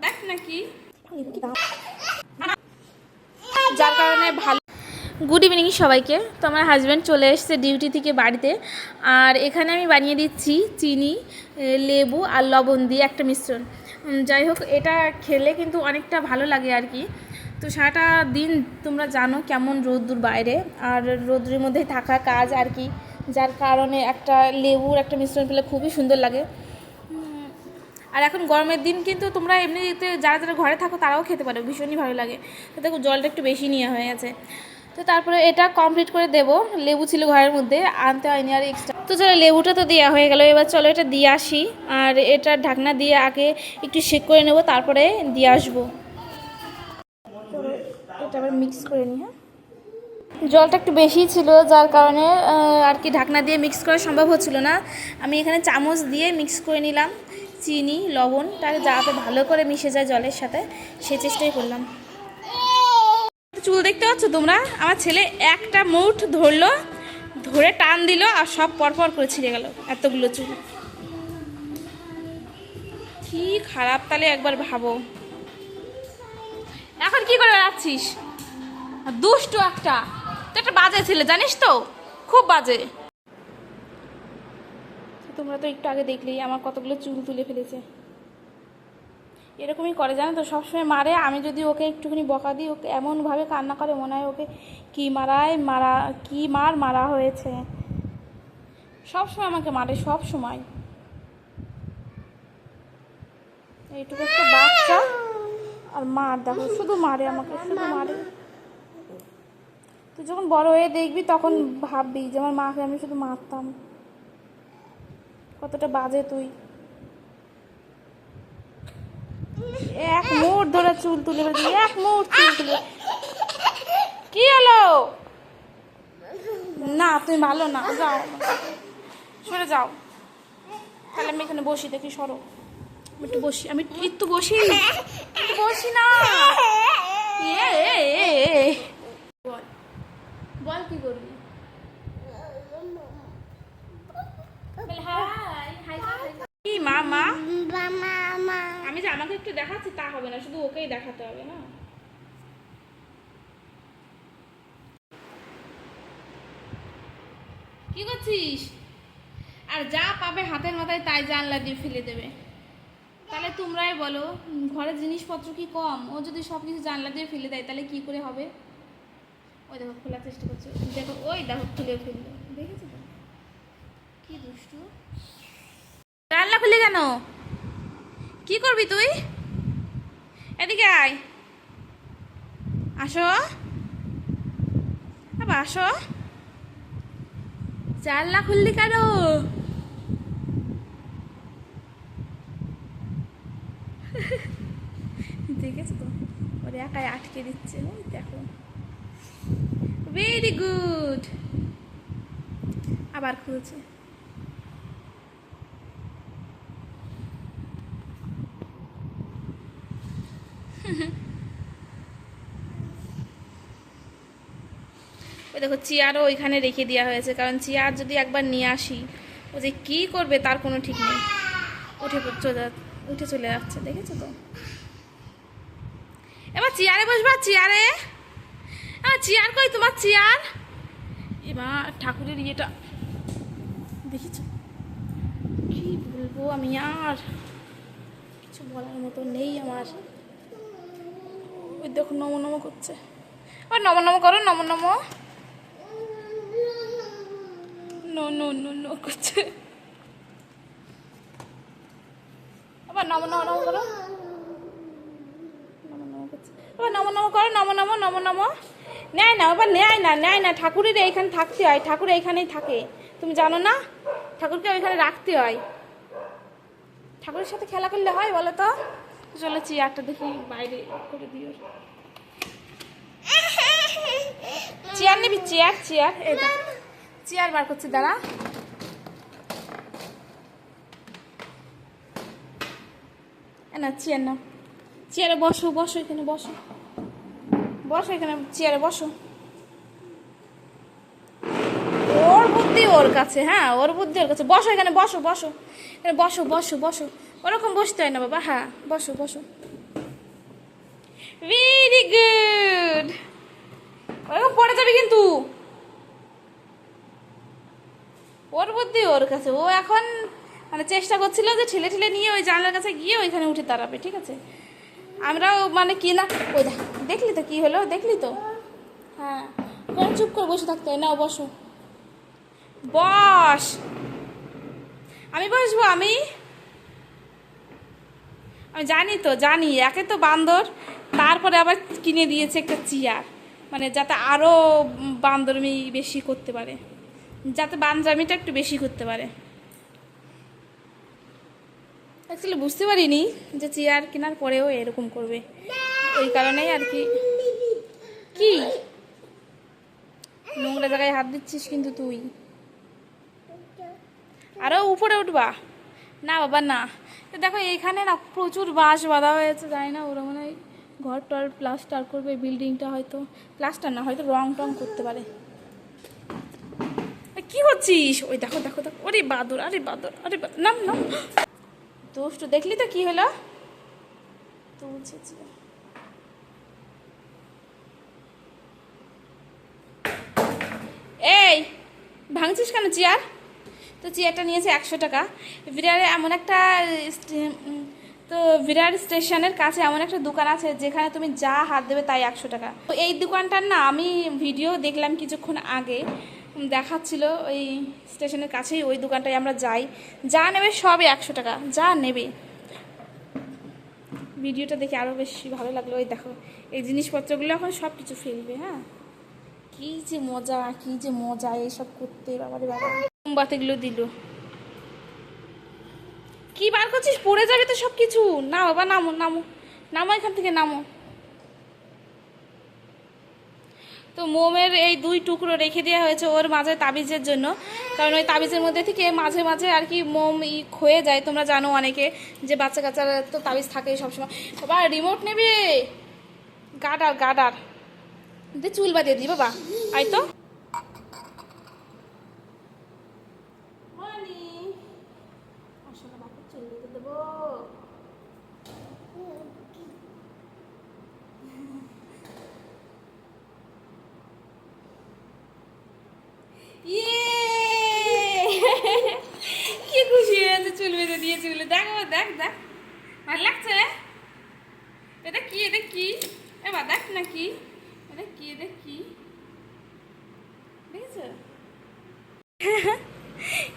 দেখ নাকি, যার কারণে ভালো। গুড ইভিনিং সবাইকে। তো আমার হাজব্যান্ড চলে এসেছে ডিউটি থেকে বাড়িতে, আর এখানে আমি বানিয়ে দিচ্ছি চিনি, লেবু আর লবণ দিয়ে একটা মিশ্রণ। যাই হোক, এটা খেলে কিন্তু অনেকটা ভালো লাগে আর কি। তো সারাটা দিন তোমরা জানো কেমন রোদ্দুর বাইরে, আর রোদ্দুরের মধ্যেই থাকা কাজ আর কি, যার কারণে একটা লেবুর একটা মিশ্রণ পেলে খুবই সুন্দর লাগে। আর এখন গরমের দিন কিন্তু তোমরা এমনিতে যারা যারা ঘরে থাকো তারাও খেতে পারো, ভীষণই ভালো লাগে। তো দেখো জলটা একটু বেশি নেওয়া হয়ে গেছে। তো তারপরে এটা কমপ্লিট করে দেবো। লেবু ছিল ঘরের মধ্যে, আনতে হয়নি আর এক্সট্রা। তো চলো, লেবুটা তো দেওয়া হয়ে গেল, এবার চলো এটা দিয়ে আসি। আর এটা ঢাকনা দিয়ে আগে একটু শেক করে নেবো, তারপরে দিয়ে আসবো। এটা আবার মিক্স করে নিই। হ্যাঁ, জলটা একটু বেশি ছিল, যার কারণে আর কি ঢাকনা দিয়ে মিক্স করা সম্ভব হচ্ছিল না। আমি এখানে চামচ দিয়ে মিক্স করে নিলাম চিনি লবণটা, যাতে ভালো করে মিশে যায় জলের সাথে, সে চেষ্টাই করলাম। চুল দেখতে পাচ্ছ তোমরা? আমার ছেলে একটা মুঠ ধরলো, ধরে টান দিল, আর সব পরপর করে ছিঁড়ে গেল এতগুলো চুল। কি খারাপ, তাহলে একবার ভাবো। এখন কি করে বেড়াচ্ছিস? দুষ্টু একটা, তো একটা বাজে ছেলে জানিস তো, খুব বাজে। তোমরা তো একটু আগে দেখলেই আমার কতগুলো চুল তুলে ফেলেছে। এরকমই করে জানো তো, সবসময় মারে। আমি যদি ওকে একটুখানি বকা দিই, ওকে এমনভাবে কান্না করে মনে হয় ওকে কি মারা হয়েছে। সবসময় আমাকে মারে, সব সময়। এইটুকু একটা বাচ্চা, আর মার দেখো, শুধু মারে আমাকে, শুধু মারে। তুই যখন বড় হয়ে দেখবি তখন ভাববি যে আমার মাকে আমি শুধু মারতাম, কতটা বাজে তুই। এক মুঠ ধরে চুল তুলে ফেলছি, এক মুঠ চুল তুলে। কি হলো? না তুমি ভালো না, যাও সরে যাও। তাহলে আমি এখানে বসি, দেখি সরো। আমি একটু বসি না। বল বল, কি করবি? কি মা? আমি যে আমাকে একটু দেখাচ্ছি তা হবে না, শুধু ওকেই দেখাতে হবে না। কি করছিস? আর যা পাবে হাতের মাথায় তাই জানলা দিয়ে ফেলে দেবে। তাহলে তোমরাই বলো, ঘরের জিনিসপত্র কি কম? ও যদি সব কিছু জানলা দিয়ে ফেলে দেয় তাহলে কি করে হবে? ওই দেখো খোলার চেষ্টা করছে, দেখো ওই দেখো খুলে ফেললো, দেখেছো তো? কি দুষ্টু। জানলা খুলে কেন? কি করবি তুই? এদিকে আয়, আসো আবার আসো। জানলা খুললি কেন? দেখেছো তো, ওরে একাই আটকে দিচ্ছে। দেখো, ভেরি গুড। আবার খুলছে। ওই দেখো চেয়ারও ওইখানে রেখে দেওয়া হয়েছে, কারণ চেয়ার যদি একবার নিয়ে আসি, ও যে কী করবে তার কোনো ঠিক নেই। উঠে চলে যাচ্ছে, দেখেছো তো? এবার চেয়ারে বসবা, চেয়ারে। এবার চেয়ার কই তোমার? চেয়ার। এবার ঠাকুরের ইয়েটা দেখেছো? কি বলবো আমি, আর কিছু বলার মতো নেই আমার। ওই দেখো নমো নমো করছে। আর নমো নমো করো, নমো নমো। নো করছে। আবার নমো নমো করো, নমো নমো করছে। আবার নমো নমো করো, নমো নমো। নেয় না, আবার নেয় না। ঠাকুরের এইখানে থাকতে হয়, ঠাকুর এইখানেই থাকে, তুমি জানো না? ঠাকুরকে ওইখানে রাখতে হয়। ঠাকুরের সাথে খেলা করলে হয় বলো তো? চলো চেয়ারটা দেখি বাইরে করে দিও। চেয়ার নিবি? চেয়ার এই চেয়ার বার করছি, দাঁড়া। না চেয়ার না, চেয়ারে বসো, এখানে বসো, এখানে চেয়ারে বসো। ওর বুদ্ধি ওর কাছে, হ্যাঁ ওর বুদ্ধি ওর কাছে। বসো এখানে, বসো এখানে, বসো। ওরকম বসতে হয় না বাবা, হ্যাঁ বসো বসো, ভেরি গুড। ওরকম পড়ে যাবে কিন্তু, ওর বুদ্ধি ওর কাছে, ও এখন মানে চেষ্টা করছিল যে ঠেলে ঠেলে নিয়ে ওই জানলার কাছে গিয়ে ওইখানে উঠে দাঁড়াবে, ঠিক আছে। আমরাও মানে কি না, ওই দেখলি তো কি হলো, দেখলি তো, হ্যাঁ কোন চুপ করে বসে থাকতে হয়, নাও বসো, বস। আমি বসবো, আমি জানি তো, জানি, একে তো বান্দর, তারপরে আবার কিনে দিয়েছে একটা চেয়ার, মানে যাতে আরও বান্দরমি বেশি করতে পারে, যাতে বান্দরামিটা একটু বেশি করতে পারে। অ্যাকচুয়ালি বুঝতে পারিনি যে চেয়ার কেনার পরেও এরকম করবে, ওই কারণেই আর কি। কি নোংরা জায়গায় হাত দিচ্ছিস কিন্তু তুই, আরও উপরে উঠবা না বাবা না। তো দেখো এইখানে না প্রচুর বাঁশ বাঁধা হয়েছে, জানি না ওরা মনে হয় ঘর টর প্লাস্টার করবে, বিল্ডিংটা হয়তো প্লাস্টার না, হয়তো রং টং করতে পারে। কি করছিস, ওই দেখো দেখো দেখো, আরে বাদর, আরে বাদর, আরে নাম নাম দুষ্টু, দেখলি তো কি হলো, তুলছে। এই ভাঙছিস কেন চেয়ার? তো চেয়ারটা নিয়েছে 100 টাকা। বিরারে এমন একটা তো বিরার স্টেশনের কাছে এমন একটা দোকান আছে যেখানে তুমি যা হাত দেবে তাই 100 টাকা। তো এই দোকানটার না আমি ভিডিও দেখলাম কিছুক্ষণ আগে, দেখাচ্ছিল ওই স্টেশনের কাছেই ওই দোকানটায় আমরা যাই, যা নেবে সবই 100 টাকা, যা নেবে। ভিডিওটা দেখে আরও বেশি ভালো লাগলো। ওই দেখো এই জিনিসপত্রগুলো এখন সব কিছু ফেলবে, হ্যাঁ কী যে মজা, কী যে মজা এইসব করতে, বাবারে বাবা। মোমবাতিগুলো দিল, কি বার করছিস, পড়ে যাবে তো সব কিছু, না বাবা নামো নামো নামো, এখান থেকে নামো। তো মোমের এই 2 টুকরো রেখে দেওয়া হয়েছে ওর মাঝে তাবিজের জন্য, কারণ ওই তাবিজের মধ্যে থেকে মাঝে মাঝে আর কি মোম ক্ষয়ে যায়, তোমরা জানো অনেকে যে বাচ্চা কাচ্চারা তো তাবিজ থাকে সবসময়। বাবা রিমোট নেবে, গার্ডার গার্ডার দিয়ে চুল বাঁধিয়ে দিই বাবা, আই তো চুল বেঁধে দেবো। কি খুশি হয়েছে, চুল বেঁধে দিয়েছে বলে, দেখো দেখ দেখ, ভালো লাগছে। এটা কি, এটা কি, এবার দেখ না কি, এটা কি, এটা কি দেখেছো,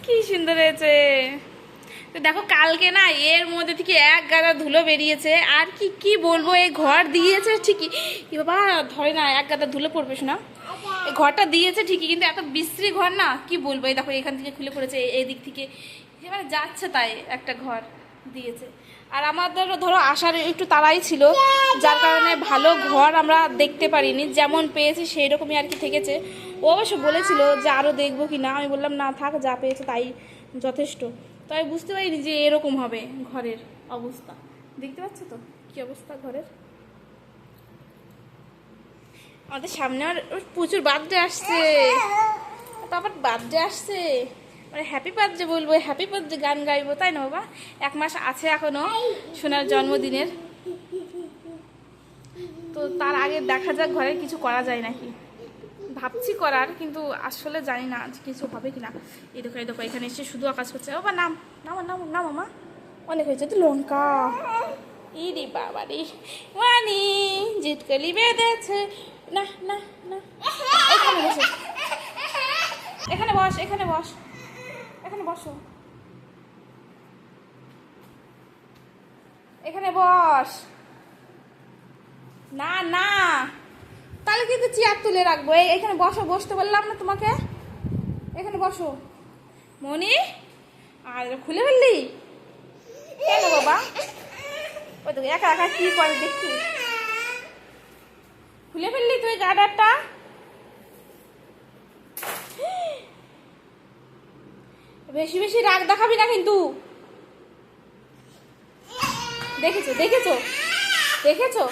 কি সুন্দর হয়েছে। তো দেখো কালকে না এর মধ্যে থেকে এক গাদা ধুলো বেরিয়েছে, আর কি কি বলবো, এই ঘর দিয়েছে ঠিকই, কি বাবা ধরে না, এক গাদা ধুলো পড়বে শোনা, এই ঘরটা দিয়েছে ঠিকই কিন্তু এত বিশ্রী ঘর না, কি বলবো। এই দেখো এখান থেকে খুলে পড়েছে, এই দিক থেকে এবারে যাচ্ছে তাই একটা ঘর দিয়েছে। আর আমাদের ধরো আসার একটু তাড়াই ছিল, যার কারণে ভালো ঘর আমরা দেখতে পারিনি, যেমন পেয়েছি সেই রকমই আর কি থেকেছে। ও অবশ্য বলেছিল যে আরও দেখবো কি না, আমি বললাম না থাক, যা পেয়েছে তাই যথেষ্ট। তো আমি বুঝতে পারিনি যে এরকম হবে ঘরের অবস্থা, দেখতে পাচ্ছ তো কি অবস্থা ঘরের। আমাদের সামনে আর প্রচুর বার্থডে আসছে, তারপর বার্থডে আসছে মানে হ্যাপি বার্থডে বলবো, হ্যাপি বার্থডে গান গাইবো, তাই না বাবা? 1 মাস আছে এখনো সোনার জন্মদিনের, তো তার আগে দেখা যাক ঘরে কিছু করা যায় নাকি, ভাবছি করার, কিন্তু আসলে জানি না আজ কিছু হবে কিনা। এই দেখো এই দেখো এখানে এসে শুধু আকাশ করছে, ও বা নাম নামো নামো নামো মা, অনেক হয়েছে তো লঙ্কা, ইরে বাবা রে মানি জিটকালি বেঁধেছে, না না না, এখানে বসো, এখানে বস, এখানে বস, এখানে বসো, এখানে বস, না না তাহলে কিন্তু চেয়ার তুলে রাখবো, এখানে বসো, বসতে বললাম না তোমাকে, এখানে বসো মনি। আর খুলে ফেললি কেন বাবা, ওই তো একা একা কি করে দেখি, খুলে ফেললি তুই গার্ডারটা, বেশি বেশি রাগ দেখাবি না কিন্তু, দেখেছো দেখেছো দেখেছো।